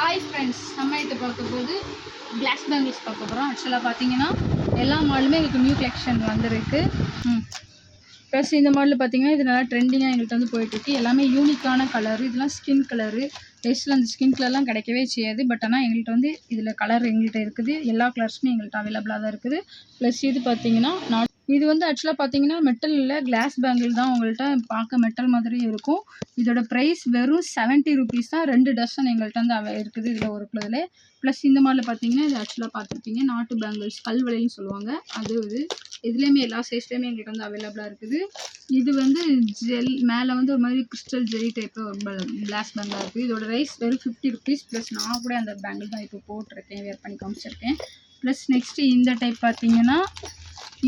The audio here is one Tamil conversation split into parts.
ஹாய் ஃப்ரெண்ட்ஸ், நம்ம இது பார்க்கும்போது கிளாஸ் பேங்கிள்ஸ் பார்க்க போகிறோம். ஆக்சுவலாக பார்த்தீங்கன்னா எல்லா மாடலுமே எங்களுக்கு நியூ கலெக்ஷன் வந்திருக்கு. ப்ளஸ் இந்த மாடல் பார்த்தீங்கன்னா இது நல்லா ட்ரெண்டிங்காக எங்கள்கிட்ட வந்து போயிட்டுருக்கு. எல்லாமே யூனிக்கான கலரு, இதெல்லாம் ஸ்கின் கலரு. டெஸ்ட்டில் அந்த ஸ்கின் கலர்லாம் கிடைக்கவே செய்யாது. பட் ஆனால் எங்கள்கிட்ட வந்து இதில் கலர் எங்கள்கிட்ட இருக்குது. எல்லா கலர்ஸுமே எங்கள்கிட்ட அவைலபிளாக தான் இருக்குது. ப்ளஸ் இது பார்த்தீங்கன்னா இது வந்து ஆக்சுவலாக பார்த்தீங்கன்னா மெட்டல் இல்லை, கிளாஸ் பேங்கிள் தான். உங்கள்கிட்ட பார்க்க மெட்டல் மாதிரி இருக்கும். இதோட ப்ரைஸ் வெறும் 70 ருபீஸ் தான். 2 டசன் எங்கள்கிட்ட வந்து இருக்குது இதில் ஒரு இதில். ப்ளஸ் இந்த மாடலில் பார்த்தீங்கன்னா இது ஆக்சுவலாக பார்த்துருப்பீங்க, நாட்டு பேங்கிள்ஸ், கல்வளைன்னு சொல்லுவாங்க. அது இதுலேயுமே எல்லா சைஸ்லேயுமே எங்கள்கிட்ட வந்து அவைலபிளாக இருக்குது. இது வந்து ஜெல் மேலே வந்து ஒரு மாதிரி கிறிஸ்டல் ஜெல்லி டைப்பு ஒரு கிளாஸ் பேங்கிளாக இருக்குது. இதோட ரைஸ் வெறும் 50 ருபீஸ். ப்ளஸ் நான் கூட அந்த பேங்கிள் தான் இப்போ போட்டிருக்கேன், வேர் பண்ணி காமிச்சிருக்கேன். ப்ளஸ் நெக்ஸ்ட்டு இந்த டைப் பார்த்தீங்கன்னா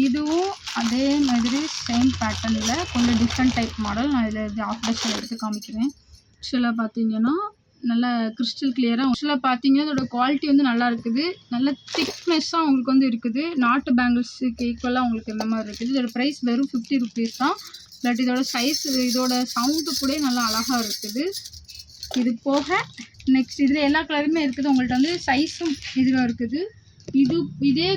இதுவும் அதே மாதிரி சேம் பேட்டர்னில் கொஞ்சம் டிஃப்ரெண்ட் டைப் மாடல். நான் இதில் ஆஃப் டசன் எடுத்து காமிக்கிறேன். ஆக்சுவலாக பார்த்தீங்கன்னா நல்லா கிறிஸ்டல் கிளியராக. ஆக்சுவலாக பார்த்தீங்கன்னா இதோட குவாலிட்டி வந்து நல்லா இருக்குது. நல்ல திக்னஸ்ஸாக உங்களுக்கு வந்து இருக்குது. நாட்டு பேங்கிள்ஸுக்கு ஈக்குவலாக உங்களுக்கு இந்த மாதிரி இருக்குது. இதோட ப்ரைஸ் வெறும் 50 ருபீஸ் தான். பட் இதோட சைஸ், இதோட சவுண்டு கூட நல்லா அழகாக இருக்குது. இது போக நெக்ஸ்ட் இதில் எல்லா கலருமே இருக்குது. உங்கள்கிட்ட வந்து சைஸும் இதில் இருக்குது. இதே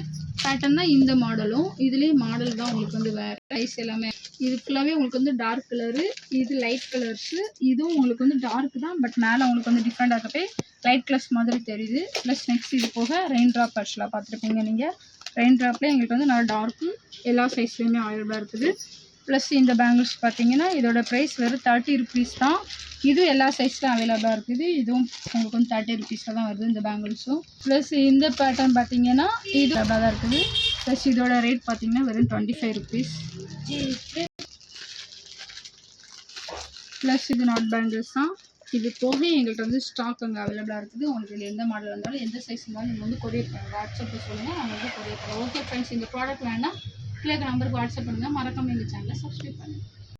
பேட்டர்ன் தான் இந்த மாடலும். இதுலேயே மாடல் தான் உங்களுக்கு வந்து வேறு சைஸ் எல்லாமே. இது ஃபுல்லாகவே உங்களுக்கு வந்து டார்க் கலரு, இது லைட் கலர்ஸு. இதுவும் உங்களுக்கு வந்து டார்க் தான், பட் மேலே உங்களுக்கு வந்து டிஃப்ரெண்டாக இருக்கப்பே லைட் கலர்ஸ் மாதிரி தெரியுது. ப்ளஸ் நெக்ஸ்ட் இது போக ரெயின் ட்ராப் ஆக்சுவலாக பார்த்துருப்பீங்க நீங்கள். ரெயின் ட்ராப்லேயே எங்களுக்கு வந்து நல்லா டார்க்கு எல்லா சைஸ்லேயுமே அவைலபிளாக இருக்குது. ப்ளஸ் இந்த பேங்கிள்ஸ் பார்த்தீங்கன்னா இதோட ப்ரைஸ் வெறும் 30 ருபீஸ் தான். இதுவும் எல்லா சைஸ்லையும் அவைலபிளாக இருக்குது. இதுவும் உங்களுக்கு வந்து 30 ருபீஸில் தான் வருது இந்த பேங்கிள்ஸும். ப்ளஸ் இந்த பேட்டர்ன் பார்த்தீங்கன்னா இது அவைலபிளாக தான் இருக்குது. ப்ளஸ் இதோட ரேட் பார்த்தீங்கன்னா வெறும் 25 ருபீஸ். ப்ளஸ் இது நாட் பேங்கிள்ஸ் தான். இது போக எங்கள்கிட்ட வந்து ஸ்டாக் அங்கே அவைலபிளாக இருக்குது. உங்களுக்கு இதில் எந்த மாடல் இருந்தாலும் எந்த சைஸ் இருந்தாலும் நீங்கள் வந்து கொரியர் பண்ணுங்கள். வாட்ஸ்அப்பில் சொல்லுங்கள், நாங்கள் வந்து கொரியர் பண்ணுவோம். ஓகே ஃப்ரெண்ட்ஸ், இந்த ப்ராடக்ட் வேணால் கீழே நம்பருக்கு வாட்ஸ்அப் பண்ணுங்கள். மறக்காமல் எங்கள் சேனலை சப்ஸ்கிரைப் பண்ணுங்கள்.